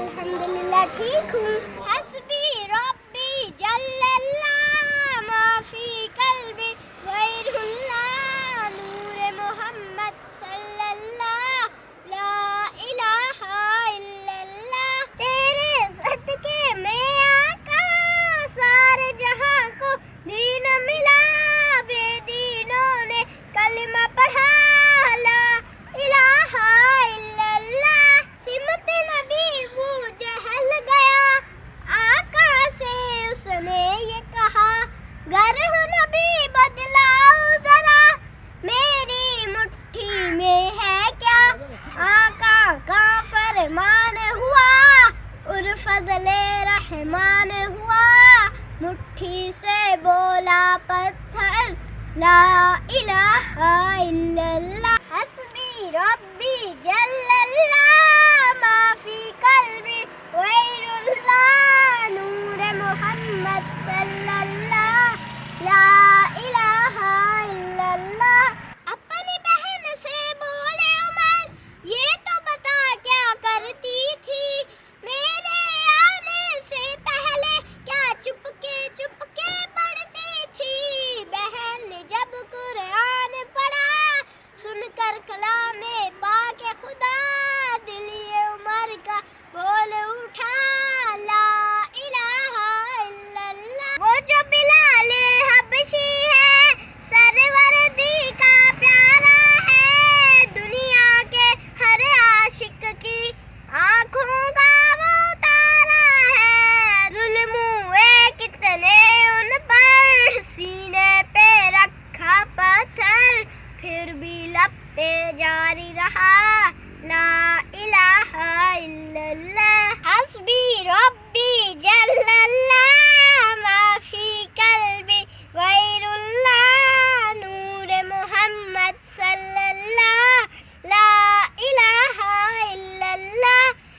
الحمدللہ ٹھیک ہوں. حسبی ربی جل اللہ ما فی قلبی غیر اللہ نور محمد صلی اللہ لا الہ الا اللہ. تیرے صدقے میں آقا سارے جہاں کو دین ملا. بے دینوں نے کلمہ پڑھا لا الہ الا اللہ. سمت نبی وہ جہل گیا آقا سے اس نے یہ کہا گر ہو نبی بدلاؤ ذرا میری مٹھی میں ہے کیا. آقا کا فرمان ہوا اور فضل رحمان ہوا. مٹھی سے بولا پتھر لا الہ الا اللہ. حسبی ربی جل اللہ ما فی قلبی غیر اللہ نور محمد صلی اللہ لا الہ الا اللہ. اپنی بہن سے بولے عمر یہ تو بتا کیا کرتی تھی میرے آنے سے پہلے کیا چپ کے پڑھتی تھی. بہن نے جب قرآن پڑھا سن کر کلام پاک خدا دل عمر کا بول اٹھا لا الہ الا اللہ. وہ جو بلال حبشی ہے سروردی کا پیارا ہے دنیا کے ہر عاشق کی آنکھوں کا وہ تارا ہے. ظلم ہوئے کتنے ان پر سینے پہ رکھا پتھر پھر بھی لب پہ جاری رہا لا الہ